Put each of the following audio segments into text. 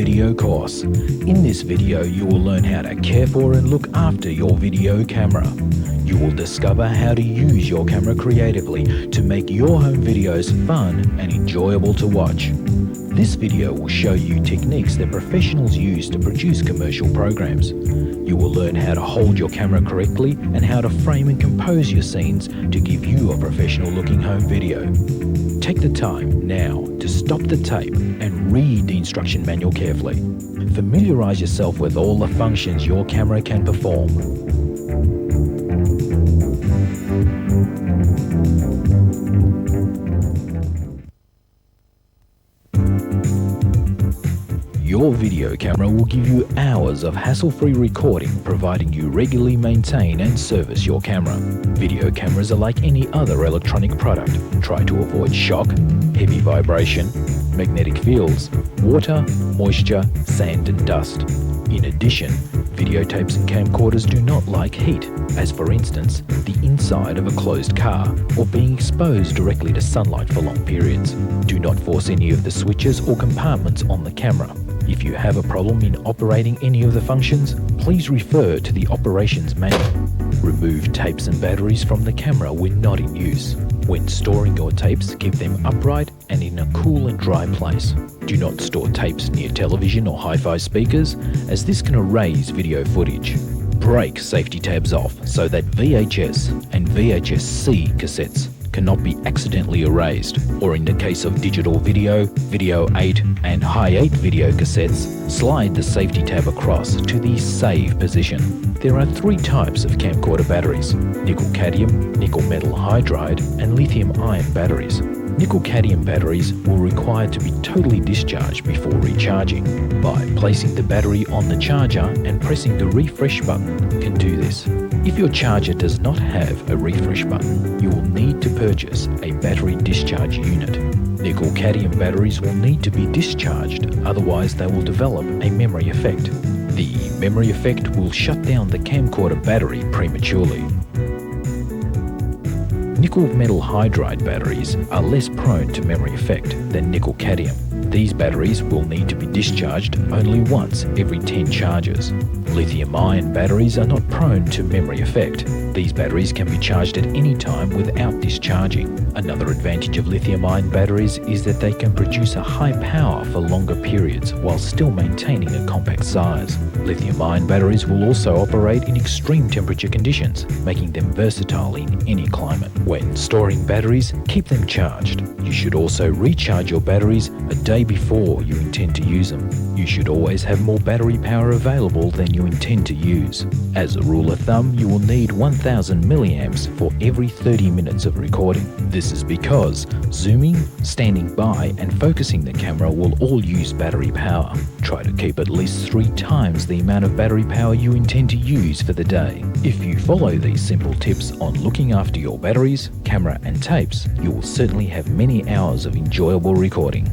video course. In this video, you will learn how to care for and look after your video camera. You will discover how to use your camera creatively to make your home videos fun and enjoyable to watch. This video will show you techniques that professionals use to produce commercial programs. You will learn how to hold your camera correctly and how to frame and compose your scenes to give you a professional looking home video. Take the time now to stop the tape and read the instruction manual carefully. Familiarize yourself with all the functions your camera can perform. Your video camera will give you hours of hassle-free recording, providing you regularly maintain and service your camera. Video cameras are like any other electronic product. Try to avoid shock, heavy vibration, magnetic fields, water, moisture, sand and dust. In addition, videotapes and camcorders do not like heat, as for instance, the inside of a closed car or being exposed directly to sunlight for long periods. Do not force any of the switches or compartments on the camera. If you have a problem in operating any of the functions, please refer to the operations manual. Remove tapes and batteries from the camera when not in use. When storing your tapes, keep them upright and in a cool and dry place. Do not store tapes near television or hi-fi speakers, as this can erase video footage. Break safety tabs off so that VHS and VHS-C cassettes cannot be accidentally erased, or in the case of digital video, Video 8 and High 8 video cassettes, slide the safety tab across to the save position. There are 3 types of camcorder batteries: nickel-cadmium, nickel-metal hydride and lithium-ion batteries. Nickel-cadmium batteries will require to be totally discharged before recharging. By placing the battery on the charger and pressing the refresh button can do this. If your charger does not have a refresh button, you will need to purchase a battery discharge unit. Nickel-cadmium batteries will need to be discharged, otherwise they will develop a memory effect. The memory effect will shut down the camcorder battery prematurely. Nickel metal hydride batteries are less prone to memory effect than nickel cadmium. These batteries will need to be discharged only once every 10 charges. Lithium-ion batteries are not prone to memory effect. These batteries can be charged at any time without discharging. Another advantage of lithium-ion batteries is that they can produce a high power for longer periods while still maintaining a compact size. Lithium-ion batteries will also operate in extreme temperature conditions, making them versatile in any climate. When storing batteries, keep them charged. You should also recharge your batteries a day before you intend to use them. You should always have more battery power available than you intend to use. As a rule of thumb, you will need 1000 milliamps for every 30 minutes of recording. This is because zooming, standing by and focusing the camera will all use battery power. Try to keep at least 3 times the amount of battery power you intend to use for the day. If you follow these simple tips on looking after your batteries, camera and tapes, you will certainly have many hours of enjoyable recording.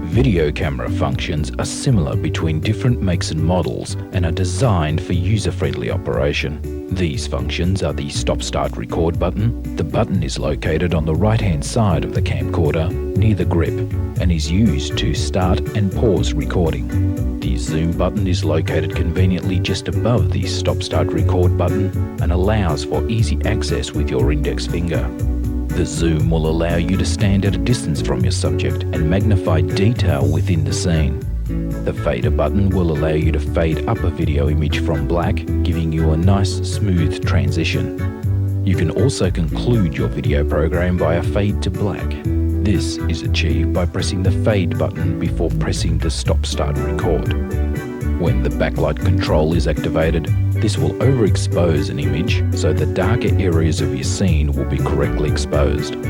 Video camera functions are similar between different makes and models and are designed for user-friendly operation. These functions are the stop-start record button. The button is located on the right-hand side of the camcorder near the grip and is used to start and pause recording. The zoom button is located conveniently just above the stop-start record button and allows for easy access with your index finger. The zoom will allow you to stand at a distance from your subject and magnify detail within the scene. The fader button will allow you to fade up a video image from black, giving you a nice smooth transition. You can also conclude your video program by a fade to black. This is achieved by pressing the fade button before pressing the stop-start record. When the backlight control is activated, this will overexpose an image so the darker areas of your scene will be correctly exposed.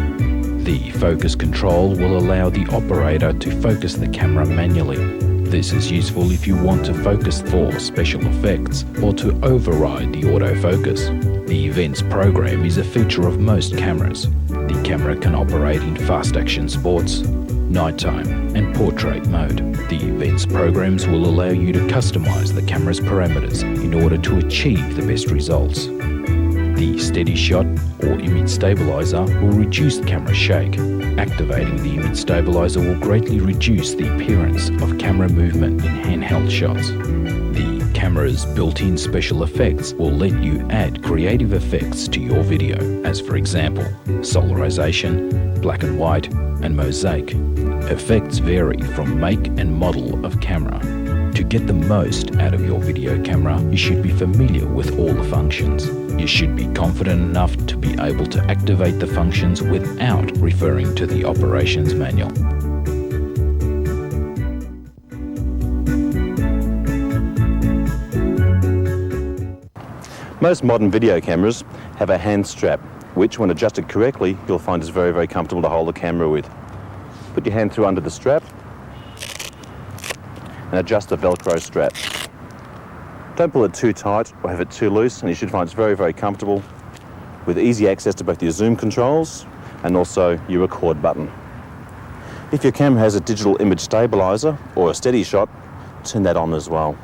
The focus control will allow the operator to focus the camera manually. This is useful if you want to focus for special effects or to override the autofocus. The events program is a feature of most cameras. The camera can operate in fast action sports, nighttime and portrait mode. The events programs will allow you to customize the camera's parameters in order to achieve the best results. The steady shot or image stabilizer will reduce camera shake. Activating the image stabilizer will greatly reduce the appearance of camera movement in handheld shots. The camera's built-in special effects will let you add creative effects to your video, as for example, solarization, black and white, and mosaic. Effects vary from make and model of camera. To get the most out of your video camera, you should be familiar with all the functions. You should be confident enough to be able to activate the functions without referring to the operations manual. Most modern video cameras have a hand strap, which when adjusted correctly, you'll find is very, very comfortable to hold the camera with. Put your hand through under the strap and adjust the Velcro strap. Don't pull it too tight or have it too loose, and you should find it's very, very comfortable with easy access to both your zoom controls and also your record button. If your camera has a digital image stabilizer or a steady shot, turn that on as well.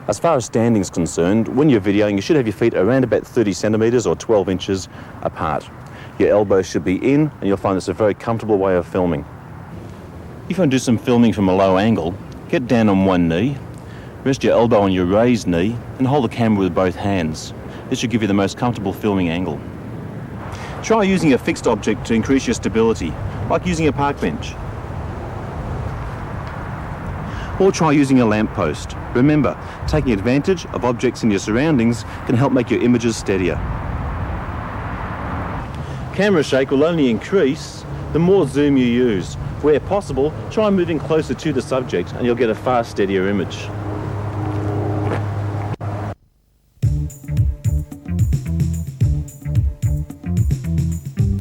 As far as standing is concerned, when you're videoing, you should have your feet around about 30 centimeters or 12 inches apart. Your elbows should be in, and you'll find it's a very comfortable way of filming. If you want to do some filming from a low angle, get down on one knee, rest your elbow on your raised knee, and hold the camera with both hands. This should give you the most comfortable filming angle. Try using a fixed object to increase your stability, like using a park bench. Or try using a lamp post. Remember, taking advantage of objects in your surroundings can help make your images steadier. Camera shake will only increase the more zoom you use. Where possible, try moving closer to the subject and you'll get a far steadier image.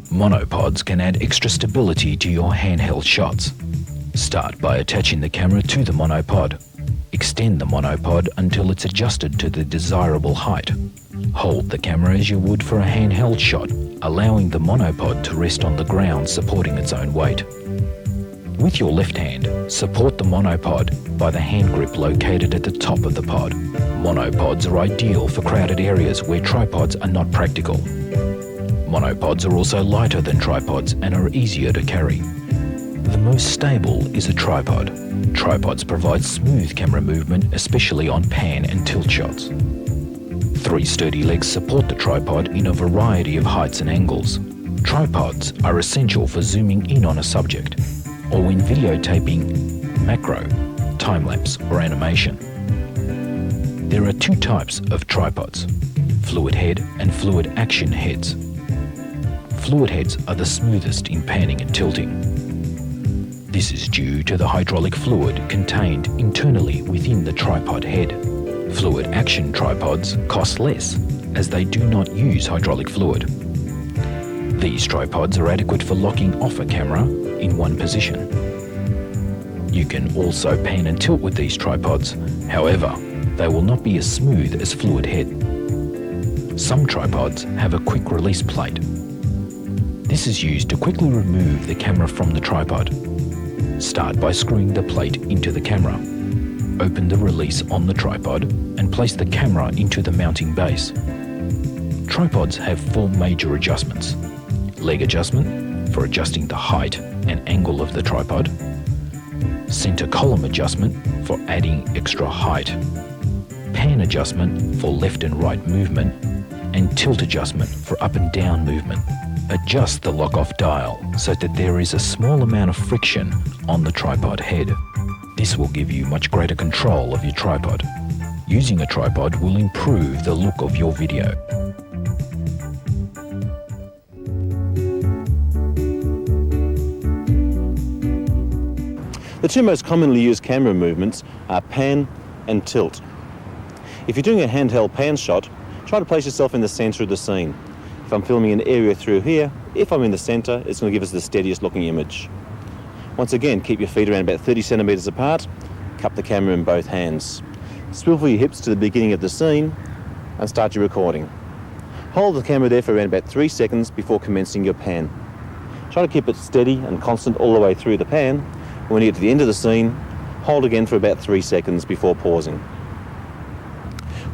Monopods can add extra stability to your handheld shots. Start by attaching the camera to the monopod. Extend the monopod until it's adjusted to the desirable height. Hold the camera as you would for a handheld shot, allowing the monopod to rest on the ground, supporting its own weight. With your left hand, support the monopod by the hand grip located at the top of the pod. Monopods are ideal for crowded areas where tripods are not practical. Monopods are also lighter than tripods and are easier to carry. The most stable is a tripod. Tripods provide smooth camera movement, especially on pan and tilt shots. 3 sturdy legs support the tripod in a variety of heights and angles. Tripods are essential for zooming in on a subject, or when videotaping macro, time-lapse or animation. There are 2 types of tripods, fluid head and fluid action heads. Fluid heads are the smoothest in panning and tilting. This is due to the hydraulic fluid contained internally within the tripod head. Fluid action tripods cost less as they do not use hydraulic fluid. These tripods are adequate for locking off a camera in one position. You can also pan and tilt with these tripods, however, they will not be as smooth as fluid head. Some tripods have a quick release plate. This is used to quickly remove the camera from the tripod. Start by screwing the plate into the camera. Open the release on the tripod and place the camera into the mounting base. Tripods have 4 major adjustments. Leg adjustment for adjusting the height and angle of the tripod. Center column adjustment for adding extra height. Pan adjustment for left and right movement. And tilt adjustment for up and down movement. Adjust the lock-off dial so that there is a small amount of friction on the tripod head. This will give you much greater control of your tripod. Using a tripod will improve the look of your video. The 2 most commonly used camera movements are pan and tilt. If you're doing a handheld pan shot, try to place yourself in the center of the scene. If I'm filming an area through here, if I'm in the center, it's going to give us the steadiest looking image. Once again, keep your feet around about 30 centimeters apart, cup the camera in both hands. Swivel your hips to the beginning of the scene and start your recording. Hold the camera there for around about 3 seconds before commencing your pan. Try to keep it steady and constant all the way through the pan. When you get to the end of the scene, hold again for about 3 seconds before pausing.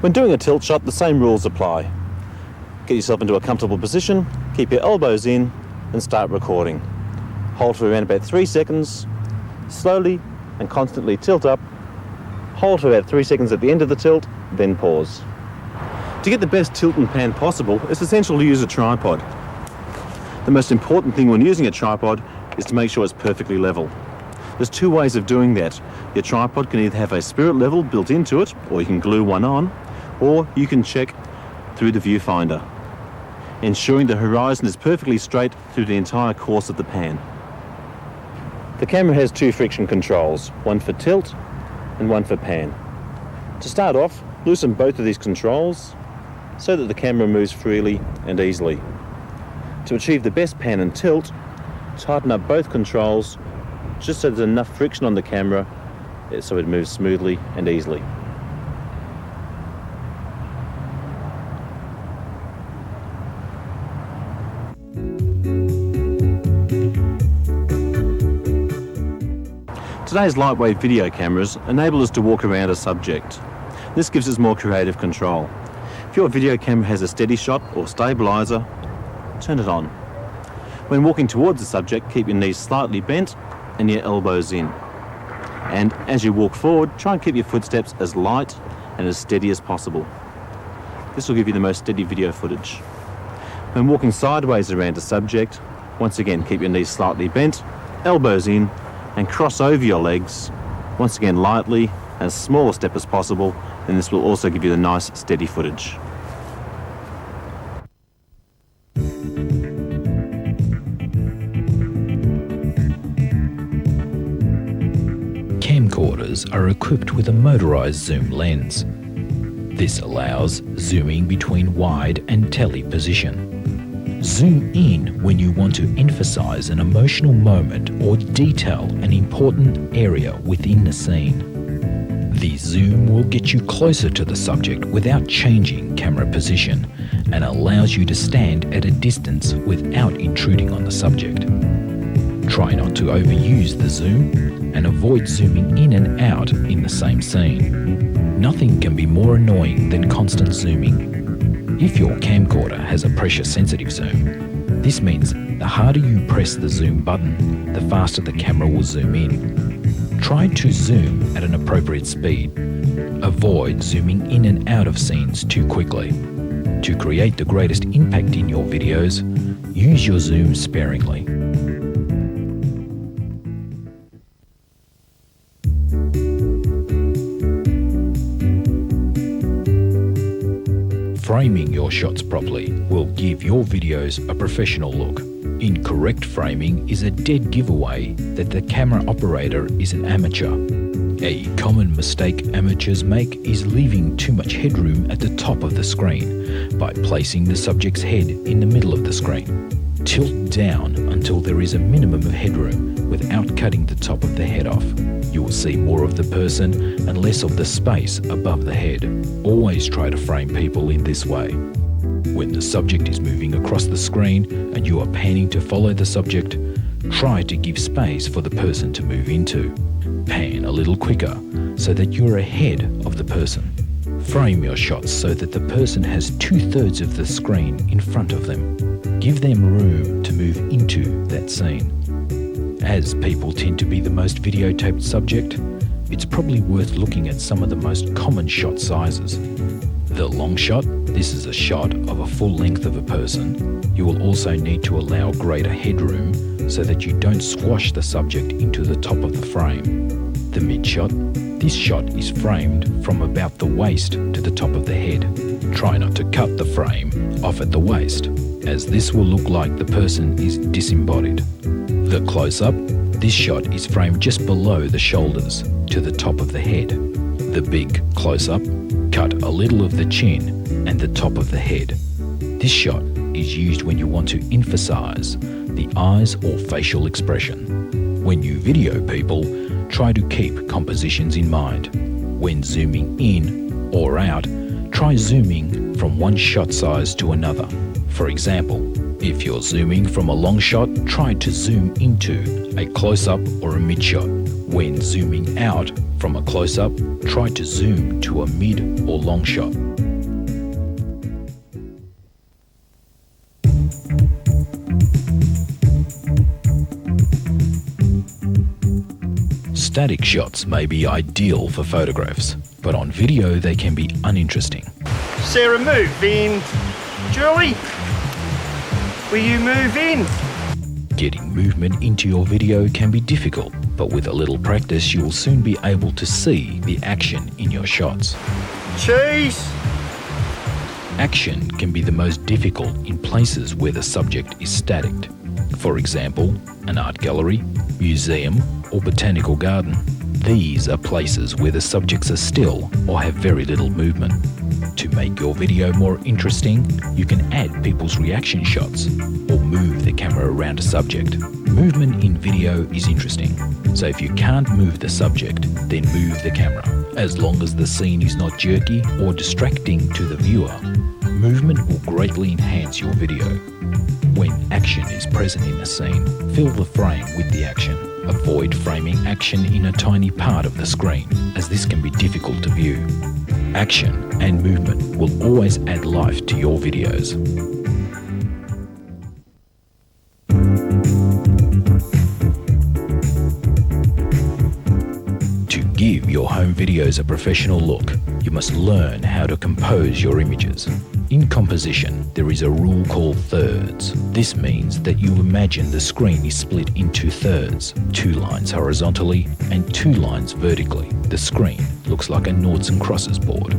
When doing a tilt shot, the same rules apply. Get yourself into a comfortable position, keep your elbows in and start recording. Hold for around about 3 seconds, slowly and constantly tilt up. Hold for about 3 seconds at the end of the tilt, then pause. To get the best tilt and pan possible, it's essential to use a tripod. The most important thing when using a tripod is to make sure it's perfectly level. There's two ways of doing that. Your tripod can either have a spirit level built into it, or you can glue one on, or you can check through the viewfinder, ensuring the horizon is perfectly straight through the entire course of the pan. The camera has two friction controls, one for tilt and one for pan. To start off, loosen both of these controls so that the camera moves freely and easily. To achieve the best pan and tilt, tighten up both controls just so there's enough friction on the camera so it moves smoothly and easily. Today's lightweight video cameras enable us to walk around a subject. This gives us more creative control. If your video camera has a steady shot or stabilizer, turn it on. When walking towards the subject, keep your knees slightly bent and your elbows in. And as you walk forward, try and keep your footsteps as light and as steady as possible. This will give you the most steady video footage. When walking sideways around a subject, once again keep your knees slightly bent, elbows in, and cross over your legs, once again lightly, as small a step as possible, and this will also give you the nice steady footage. Camcorders are equipped with a motorized zoom lens. This allows zooming between wide and tele position. Zoom in when you want to emphasize an emotional moment or detail an important area within the scene. The zoom will get you closer to the subject without changing camera position and allows you to stand at a distance without intruding on the subject. Try not to overuse the zoom and avoid zooming in and out in the same scene. Nothing can be more annoying than constant zooming. If your camcorder has a pressure-sensitive zoom, this means the harder you press the zoom button, the faster the camera will zoom in. Try to zoom at an appropriate speed. Avoid zooming in and out of scenes too quickly. To create the greatest impact in your videos, use your zoom sparingly. Framing your shots properly will give your videos a professional look. Incorrect framing is a dead giveaway that the camera operator is an amateur. A common mistake amateurs make is leaving too much headroom at the top of the screen by placing the subject's head in the middle of the screen. Tilt down until there is a minimum of headroom without cutting the top of the head off. You will see more of the person and less of the space above the head. Always try to frame people in this way. When the subject is moving across the screen and you are panning to follow the subject, try to give space for the person to move into. Pan a little quicker so that you're ahead of the person. Frame your shots so that the person has 2/3 of the screen in front of them. Give them room to move into that scene. As people tend to be the most videotaped subject, it's probably worth looking at some of the most common shot sizes. The long shot, this is a shot of a full length of a person. You will also need to allow greater headroom so that you don't squash the subject into the top of the frame. The mid shot, this shot is framed from about the waist to the top of the head. Try not to cut the frame off at the waist, as this will look like the person is disembodied. The close-up, this shot is framed just below the shoulders to the top of the head. The big close-up, cut a little of the chin and the top of the head. This shot is used when you want to emphasize the eyes or facial expression. When you video people, try to keep compositions in mind. When zooming in or out, try zooming from one shot size to another. For example, if you're zooming from a long shot, try to zoom into a close-up or a mid-shot. When zooming out from a close-up, try to zoom to a mid or long shot. Static shots may be ideal for photographs, but on video they can be uninteresting. Sarah, move in. Julie, will you move in? Getting movement into your video can be difficult, but with a little practice you will soon be able to see the action in your shots. Cheese. Action can be the most difficult in places where the subject is static. For example, an art gallery, museum, or botanical garden. These are places where the subjects are still or have very little movement. To make your video more interesting, you can add people's reaction shots or move the camera around a subject. Movement in video is interesting, so if you can't move the subject, then move the camera. As long as the scene is not jerky or distracting to the viewer, movement will greatly enhance your video. When action is present in a scene, fill the frame with the action. Avoid framing action in a tiny part of the screen, as this can be difficult to view. Action and movement will always add life to your videos. To give your home videos a professional look, you must learn how to compose your images. In composition, there is a rule called thirds. This means that you imagine the screen is split into thirds, 2 lines horizontally and 2 lines vertically. The screen looks like a noughts and crosses board.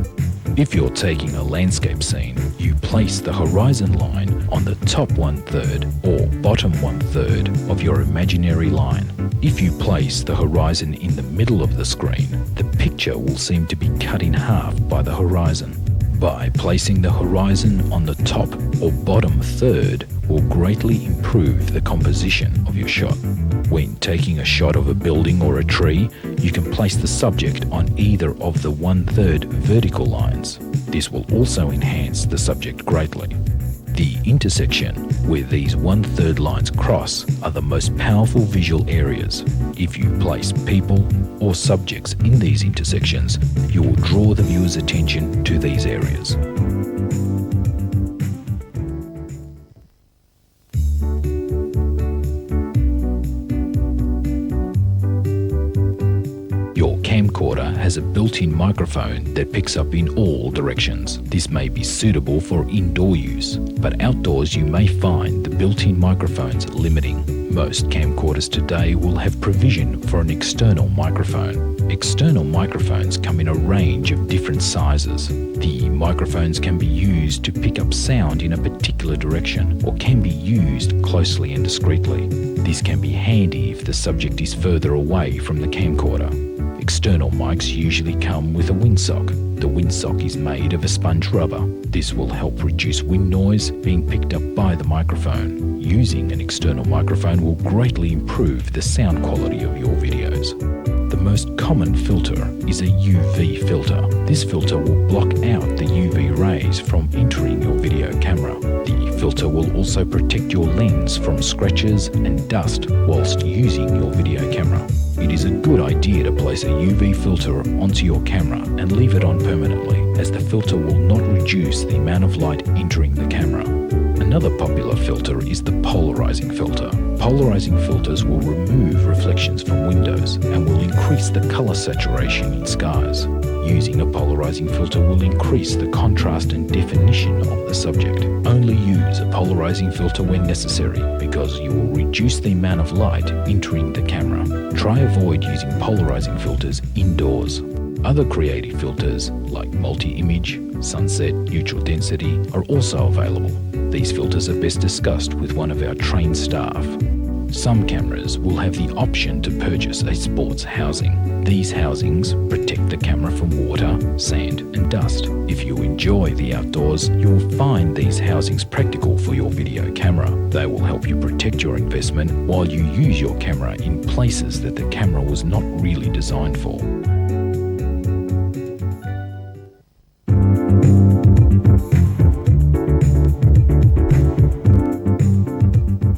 If you're taking a landscape scene, you place the horizon line on the top 1/3 or bottom 1/3 of your imaginary line. If you place the horizon in the middle of the screen, the picture will seem to be cut in half by the horizon. By placing the horizon on the top or bottom third will greatly improve the composition of your shot. When taking a shot of a building or a tree, you can place the subject on either of the 1/3 vertical lines. This will also enhance the subject greatly. The intersection where these 1/3 lines cross are the most powerful visual areas. If you place people or subjects in these intersections, you will draw the viewer's attention to these areas. Your camcorder has a built-in microphone that picks up in all directions. This may be suitable for indoor use, but outdoors you may find the built-in microphones limiting. Most camcorders today will have provision for an external microphone. External microphones come in a range of different sizes. The microphones can be used to pick up sound in a particular direction or can be used closely and discreetly. This can be handy if the subject is further away from the camcorder. External mics usually come with a windsock. The windsock is made of a sponge rubber. This will help reduce wind noise being picked up by the microphone. Using an external microphone will greatly improve the sound quality of your videos. The most common filter is a UV filter. This filter will block out the UV rays from entering your video camera. The filter will also protect your lens from scratches and dust whilst using your video camera. It is a good idea to place a UV filter onto your camera and leave it on permanently, as the filter will not reduce the amount of light entering the camera. Another popular filter is the polarizing filter. Polarizing filters will remove reflections from windows and will increase the color saturation in skies. Using a polarizing filter will increase the contrast and definition of the subject. Only use a polarizing filter when necessary, because you will reduce the amount of light entering the camera. Try avoid using polarizing filters indoors. Other creative filters like multi-image, sunset, neutral density are also available. These filters are best discussed with one of our trained staff. Some cameras will have the option to purchase a sports housing. These housings protect the camera from water, sand and dust. If you enjoy the outdoors, you will find these housings practical for your video camera. They will help you protect your investment while you use your camera in places that the camera was not really designed for.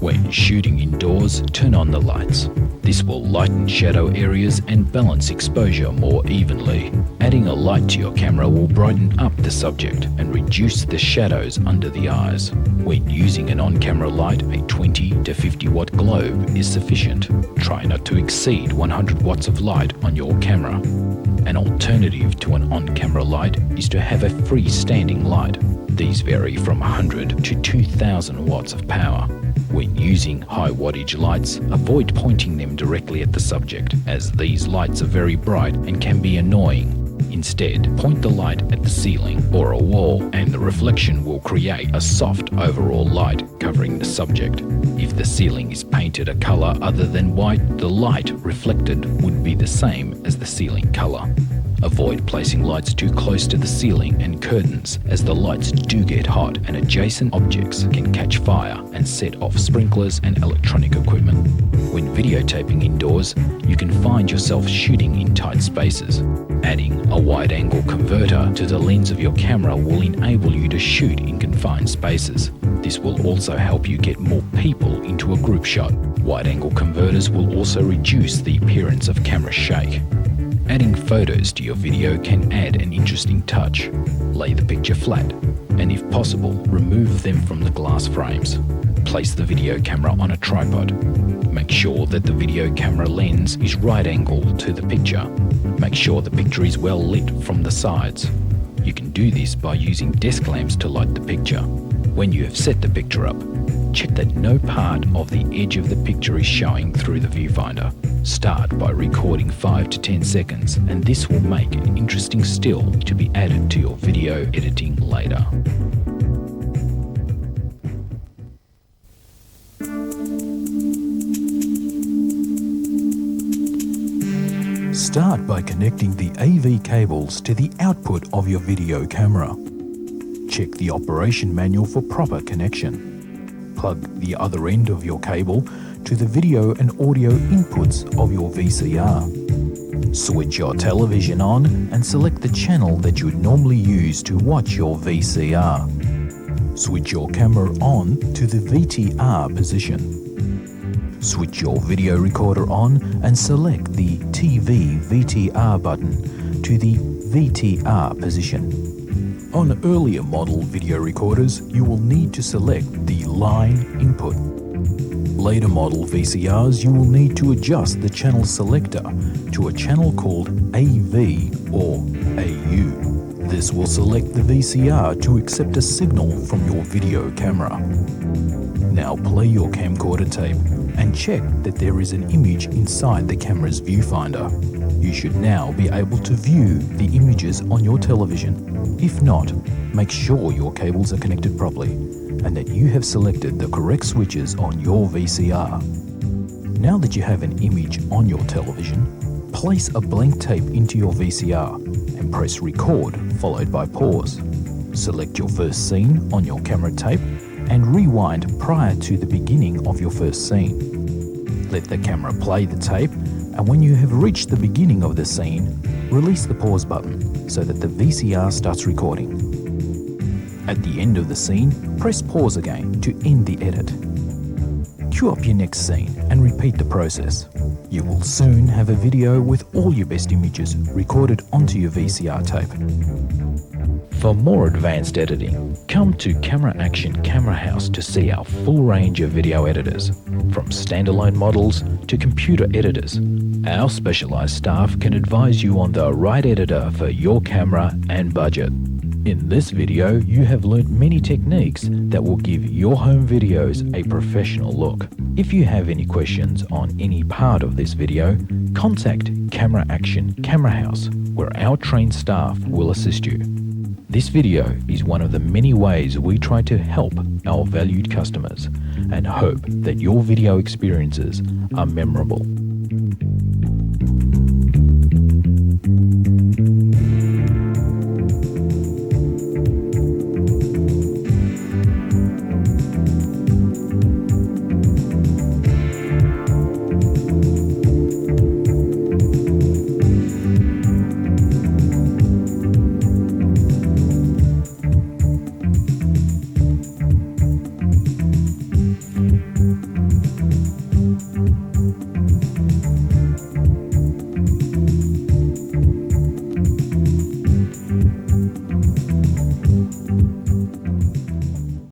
When shooting indoors, turn on the lights. This will lighten shadow areas and balance exposure more evenly. Adding a light to your camera will brighten up the subject and reduce the shadows under the eyes. When using an on-camera light, a 20 to 50 watt globe is sufficient. Try not to exceed 100 watts of light on your camera. An alternative to an on-camera light is to have a freestanding light. These vary from 100 to 2000 watts of power. When using high wattage lights, avoid pointing them directly at the subject, as these lights are very bright and can be annoying. Instead, point the light at the ceiling or a wall, and the reflection will create a soft overall light covering the subject. If the ceiling is painted a color other than white, the light reflected would be the same as the ceiling color. Avoid placing lights too close to the ceiling and curtains, as the lights do get hot and adjacent objects can catch fire and set off sprinklers and electronic equipment. When videotaping indoors, you can find yourself shooting in tight spaces. Adding a wide-angle converter to the lens of your camera will enable you to shoot in confined spaces. This will also help you get more people into a group shot. Wide-angle converters will also reduce the appearance of camera shake. Adding photos to your video can add an interesting touch. Lay the picture flat, and if possible, remove them from the glass frames. Place the video camera on a tripod. Make sure that the video camera lens is right angled to the picture. Make sure the picture is well lit from the sides. You can do this by using desk lamps to light the picture. When you have set the picture up, check that no part of the edge of the picture is showing through the viewfinder. Start by recording 5 to 10 seconds, and this will make an interesting still to be added to your video editing later. Start by connecting the AV cables to the output of your video camera. Check the operation manual for proper connection. Plug the other end of your cable to the video and audio inputs of your VCR. Switch your television on and select the channel that you would normally use to watch your VCR. Switch your camera on to the VTR position. Switch your video recorder on and select the TV VTR button to the VTR position. On earlier model video recorders, you will need to select the line input. Later model VCRs, you will need to adjust the channel selector to a channel called AV or AU. This will select the VCR to accept a signal from your video camera. Now play your camcorder tape and check that there is an image inside the camera's viewfinder. You should now be able to view the images on your television. If not, make sure your cables are connected properly and that you have selected the correct switches on your VCR. Now that you have an image on your television, place a blank tape into your VCR and press record followed by pause. Select your first scene on your camera tape and rewind prior to the beginning of your first scene. Let the camera play the tape, and when you have reached the beginning of the scene, release the pause button so that the VCR starts recording. At the end of the scene, press pause again to end the edit. Cue up your next scene and repeat the process. You will soon have a video with all your best images recorded onto your VCR tape. For more advanced editing, come to Camera Action Camera House to see our full range of video editors, from standalone models to computer editors. Our specialized staff can advise you on the right editor for your camera and budget. In this video, you have learnt many techniques that will give your home videos a professional look. If you have any questions on any part of this video, contact Camera Action Camera House, where our trained staff will assist you. This video is one of the many ways we try to help our valued customers and hope that your video experiences are memorable.